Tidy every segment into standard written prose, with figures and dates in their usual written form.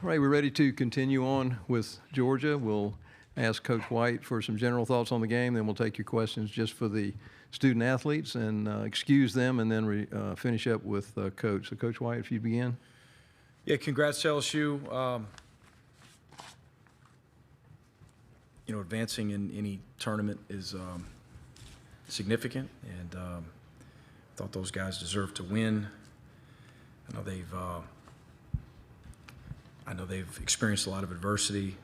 All right, we're ready to continue on with Georgia. We'll ask Coach White for some general thoughts on the game, then we'll take your questions just for the student athletes and excuse them, and then finish up with Coach. So, Coach White, if you begin. Yeah, congrats to LSU. Advancing in any tournament is significant, and thought those guys deserved to win. I know they've experienced a lot of adversity.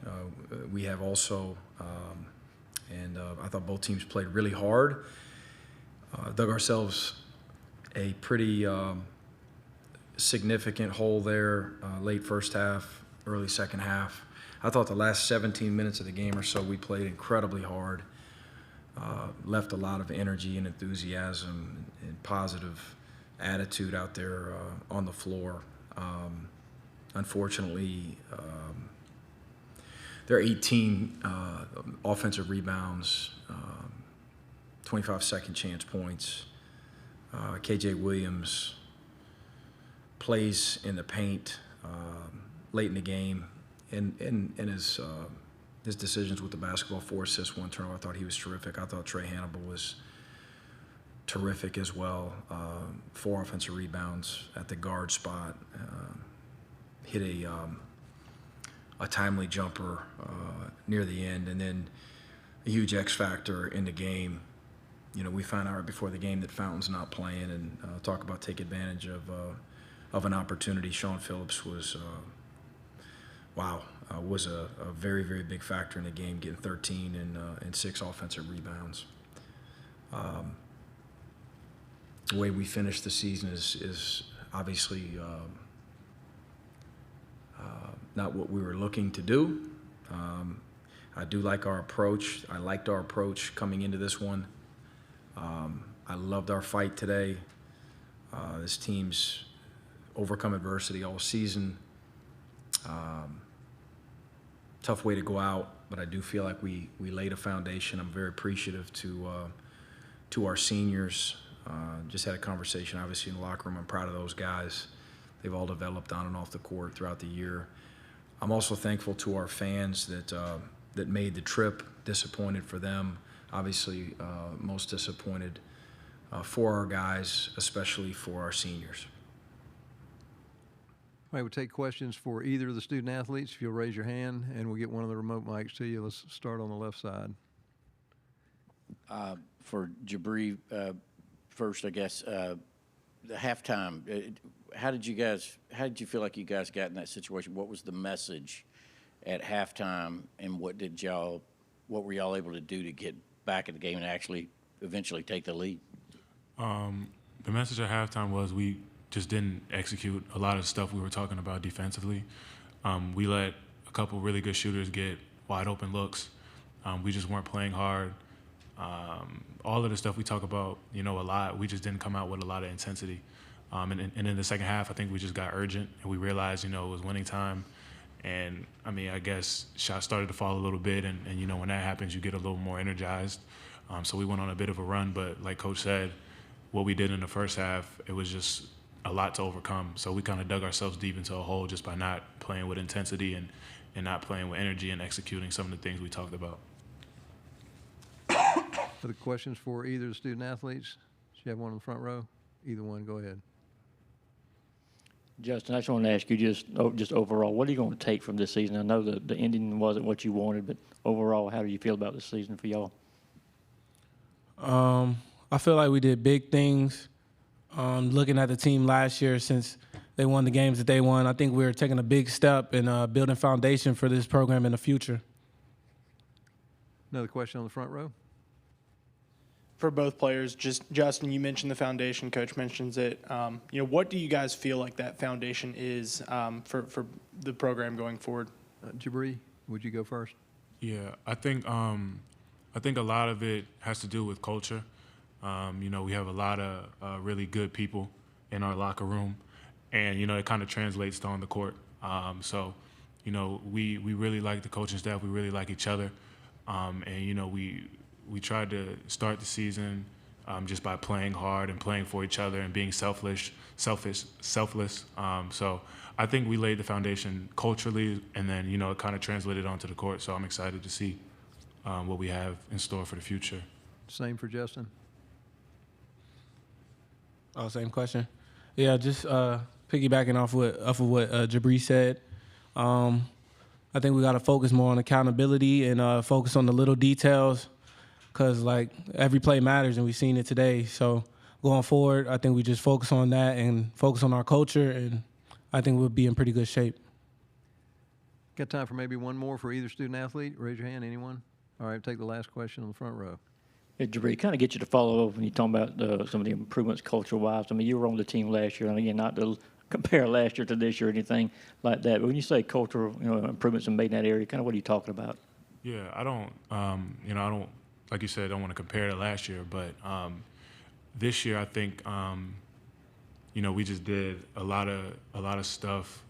We have also, and I thought both teams played really hard. Dug ourselves a pretty significant hole there, late first half, early second half. I thought the last 17 minutes of the game or so we played incredibly hard, left a lot of energy and enthusiasm and positive attitude out there on the floor. Unfortunately, there are 18 offensive rebounds, 25 second chance points. KJ Williams plays in the paint late in the game, and his decisions with the basketball, 4 assists, 1 turnover. I thought he was terrific. I thought Trey Hannibal was terrific as well. 4 offensive rebounds at the guard spot. Hit a timely jumper near the end, and then a huge X factor in the game. We found out right before the game that Fountain's not playing, and talk about take advantage of an opportunity. Sean Phillips was was a very, very big factor in the game, getting 13 and 6 offensive rebounds. The way we finished the season is obviously not what we were looking to do. I do like our approach. I liked our approach coming into this one. I loved our fight today. This team's overcome adversity all season. Tough way to go out, but I do feel like we laid a foundation. I'm very appreciative to our seniors. Just had a conversation, obviously, in the locker room. I'm proud of those guys. They've all developed on and off the court throughout the year. I'm also thankful to our fans that made the trip. Disappointed for them. Obviously, most disappointed for our guys, especially for our seniors. All right, we'll take questions for either of the student athletes. If you'll raise your hand, and we'll get one of the remote mics to you. Let's start on the left side. For Jabri, first, I guess, the halftime. How did you feel like you guys got in that situation? What was the message at halftime, and what were y'all able to do to get back in the game and actually eventually take the lead? The message at halftime was we just didn't execute a lot of stuff we were talking about defensively. We let a couple really good shooters get wide open looks. We just weren't playing hard. All of the stuff we talk about, a lot, we just didn't come out with a lot of intensity. And in the second half, I think we just got urgent, and we realized, it was winning time. And, I guess shots started to fall a little bit, and when that happens, you get a little more energized. So we went on a bit of a run, but like Coach said, what we did in the first half, it was just a lot to overcome. So we kind of dug ourselves deep into a hole just by not playing with intensity and not playing with energy and executing some of the things we talked about. Other questions for either of the student athletes? Do you have one in the front row? Either one, go ahead. Justin, I just wanted to ask you just overall, what are you going to take from this season? I know the ending wasn't what you wanted, but overall, how do you feel about this season for y'all? I feel like we did big things. Looking at the team last year, since they won the games that they won, I think we're taking a big step in building foundation for this program in the future. Another question on the front row. For both players, just Justin, you mentioned the foundation. Coach mentions it. What do you guys feel like that foundation is for the program going forward? Jabri, would you go first? Yeah, I think a lot of it has to do with culture. We have a lot of really good people in our locker room, and it kind of translates to on the court. We really like the coaching staff. We really like each other, and we tried to start the season just by playing hard and playing for each other and being selfless. So I think we laid the foundation culturally, and then, you know, it kind of translated onto the court. So I'm excited to see what we have in store for the future. Same for Justin. Oh, same question. Yeah, just piggybacking off of what Jabri said. I think we got to focus more on accountability and focus on the little details, because like every play matters, and we've seen it today. So going forward, I think we just focus on that and focus on our culture, and I think we'll be in pretty good shape. Got time for maybe one more for either student athlete? Raise your hand, anyone? All right, take the last question on the front row. Yeah, Jabri, kind of get you to follow up when you're talking about some of the improvements culture-wise. I mean, you were on the team last year, and again, not to compare last year to this year or anything like that, but when you say cultural, you know, improvements are made in that area, kind of what are you talking about? Yeah, I don't, like you said, I don't want to compare to last year, but this year I think, we just did a lot of stuff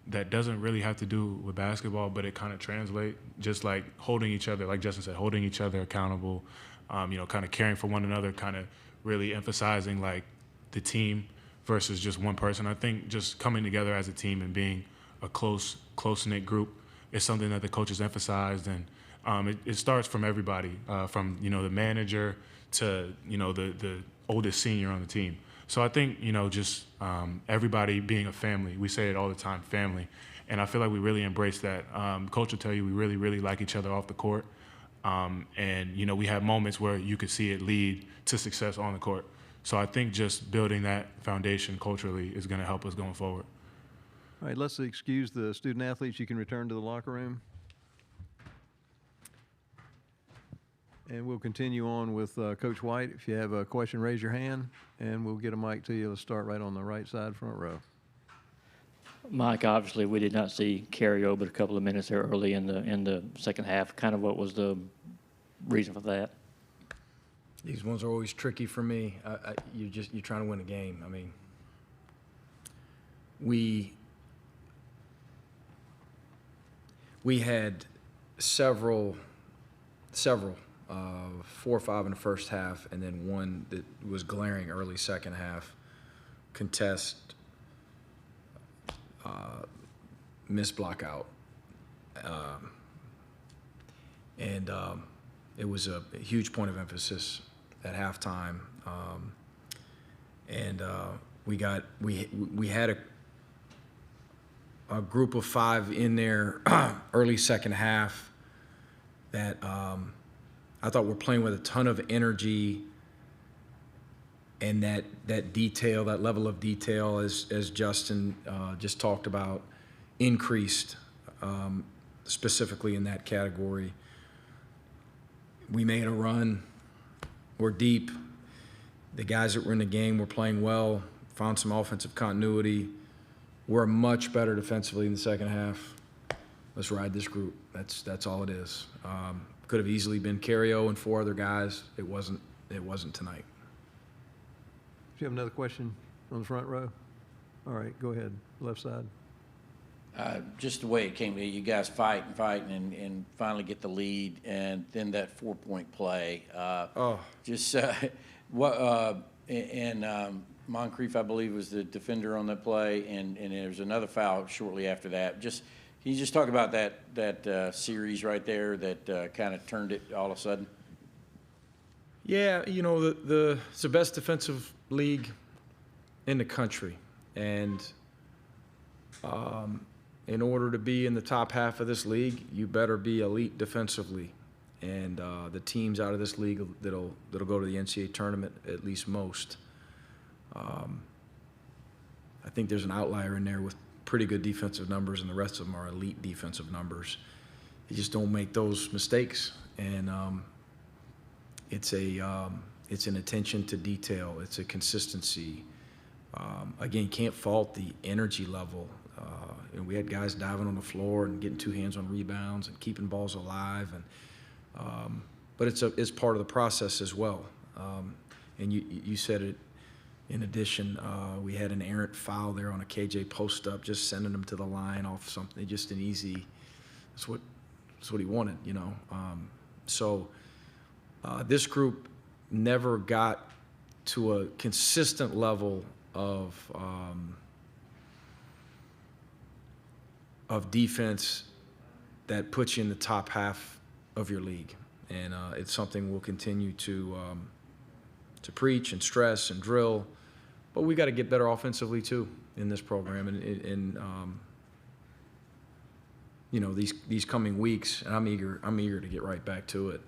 that doesn't really have to do with basketball, but it kind of translates, just like holding each other, like Justin said, holding each other accountable, kind of caring for one another, kind of really emphasizing like the team versus just one person. I think just coming together as a team and being a close-knit group is something that the coaches emphasized, and it starts from everybody, from the manager to the oldest senior on the team. So I think just everybody being a family. We say it all the time, family, and I feel like we really embrace that. Coach will tell you we really like each other off the court, and we have moments where you could see it lead to success on the court. So I think just building that foundation culturally is going to help us going forward. All right, let's excuse the student athletes. You can return to the locker room. And we'll continue on with Coach White. If you have a question, raise your hand, and we'll get a mic to you. Let's start right on the right side, front row. Mike, obviously we did not see Cario but a couple of minutes there early in the second half. Kind of what was the reason for that? These ones are always tricky for me. You're trying to win a game. I mean, we had several 4 or 5 in the first half, and then one that was glaring early second half. Contest, missed block out, and it was a huge point of emphasis at halftime. We had a group of 5 in there early second half that I thought were playing with a ton of energy, and that detail, that level of detail, as Justin just talked about, increased specifically in that category. We made a run. We're deep. The guys that were in the game were playing well, found some offensive continuity. We're much better defensively in the second half. Let's ride this group. That's all it is. Could have easily been Cario and 4 other guys. It wasn't tonight. Do you have another question on the front row? All right, go ahead, left side. Just the way it came, you guys fight and finally get the lead, and then that 4-point play. Moncrief, I believe, was the defender on that play, and there was another foul shortly after that. Can you just talk about that series right there that kind of turned it all of a sudden? Yeah, it's the best defensive league in the country, and in order to be in the top half of this league, you better be elite defensively. And the teams out of this league that'll go to the NCAA tournament, at least most, I think there's an outlier in there with pretty good defensive numbers, and the rest of them are elite defensive numbers. You just don't make those mistakes, and it's an attention to detail. It's a consistency. Again, can't fault the energy level. We had guys diving on the floor and getting 2 hands on rebounds and keeping balls alive, and but it's part of the process as well. And you said it. In addition, we had an errant foul there on a KJ post-up, just sending him to the line off something, just an easy. That's what he wanted, So this group never got to a consistent level of defense that puts you in the top half of your league. And it's something we'll continue to preach and stress and drill. But we got to get better offensively too in this program. And you know, these coming weeks, and I'm eager to get right back to it.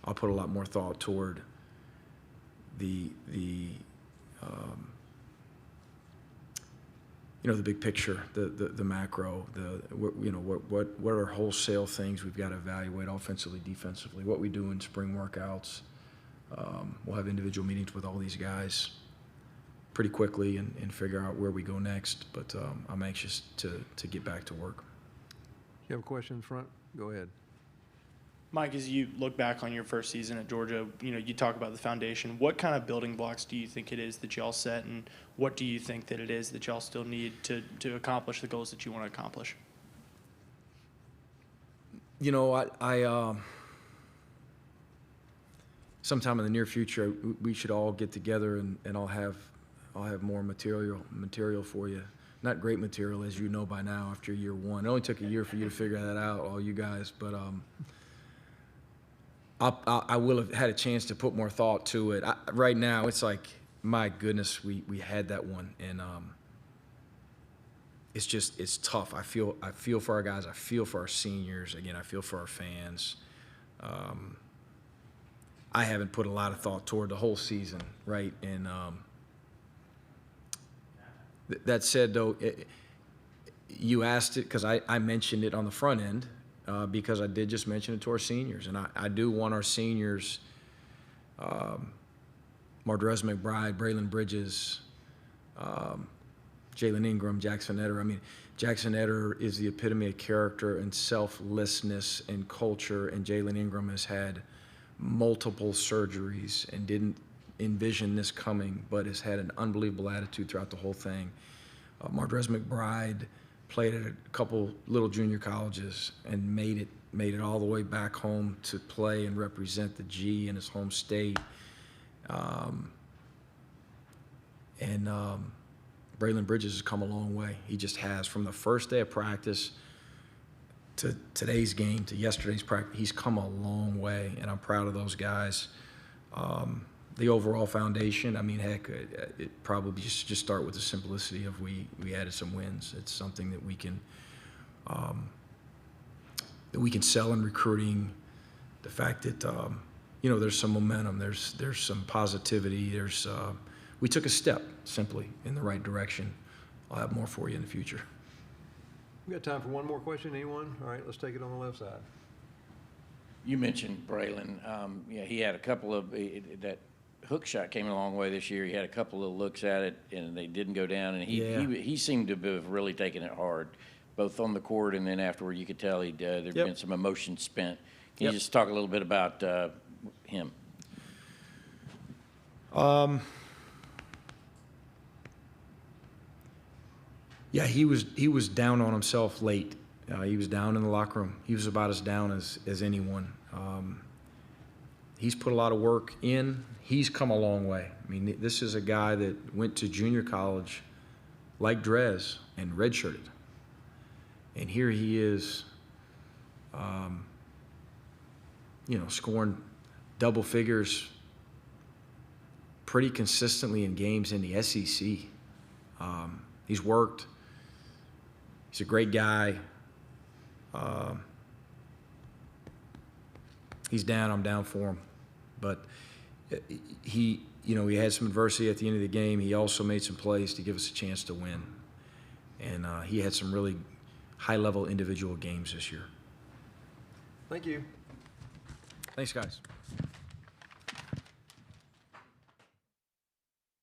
I'll put a lot more thought toward the you know, the big picture, the macro, you know, what are wholesale things we've got to evaluate offensively, defensively, what we do in spring workouts. We'll have individual meetings with all these guys pretty quickly and figure out where we go next. But I'm anxious to get back to work. You have a question in front? Go ahead. Mike, as you look back on your first season at Georgia, you know, you talk about the foundation. What kind of building blocks do you think it is that y'all set, and what do you think that it is that y'all still need to accomplish the goals that you want to accomplish? You know, I sometime in the near future, we should all get together and I'll have more material for you. Not great material, as you know by now after year one. It only took a year for you to figure that out, all you guys, but I will have had a chance to put more thought to it. Right now, it's like, my goodness, we had that one, and it's tough. I feel for our guys. I feel for our seniors. Again, I feel for our fans. I haven't put a lot of thought toward the whole season, right? And that said, though, you asked it because I mentioned it on the front end. Because I did just mention it to our seniors. And I do want our seniors, Mardrez McBride, Braylon Bridges, Jalen Ingram, Jackson Etter. I mean, Jackson Etter is the epitome of character and selflessness and culture, and Jalen Ingram has had multiple surgeries and didn't envision this coming, but has had an unbelievable attitude throughout the whole thing. Mardrez McBride played at a couple little junior colleges and made it all the way back home to play and represent the G in his home state. Braylon Bridges has come a long way. He just has. From the first day of practice to today's game to yesterday's practice, he's come a long way, and I'm proud of those guys. The overall foundation, I mean, heck, it probably should just start with the simplicity of we added some wins. It's something that we can sell in recruiting. The fact that you know, there's some momentum, there's some positivity. We took a step simply in the right direction. I'll have more for you in the future. We got time for one more question. Anyone? All right, let's take it on the left side. You mentioned Braylon. Yeah, he had a couple of that hook shot came a long way this year. He had a couple of looks at it, and they didn't go down. And he seemed to have really taken it hard, both on the court and then afterward. You could tell there'd been some emotion spent. Can you just talk a little bit about him? Yeah, he was down on himself late. He was down in the locker room. He was about as down as anyone. He's put a lot of work in. He's come a long way. I mean, this is a guy that went to junior college like Drez and redshirted. And here he is, you know, scoring double figures pretty consistently in games in the SEC. He's worked. He's a great guy. He's down. I'm down for him. But he had some adversity at the end of the game. He also made some plays to give us a chance to win. And he had some really high-level individual games this year. Thank you. Thanks, guys.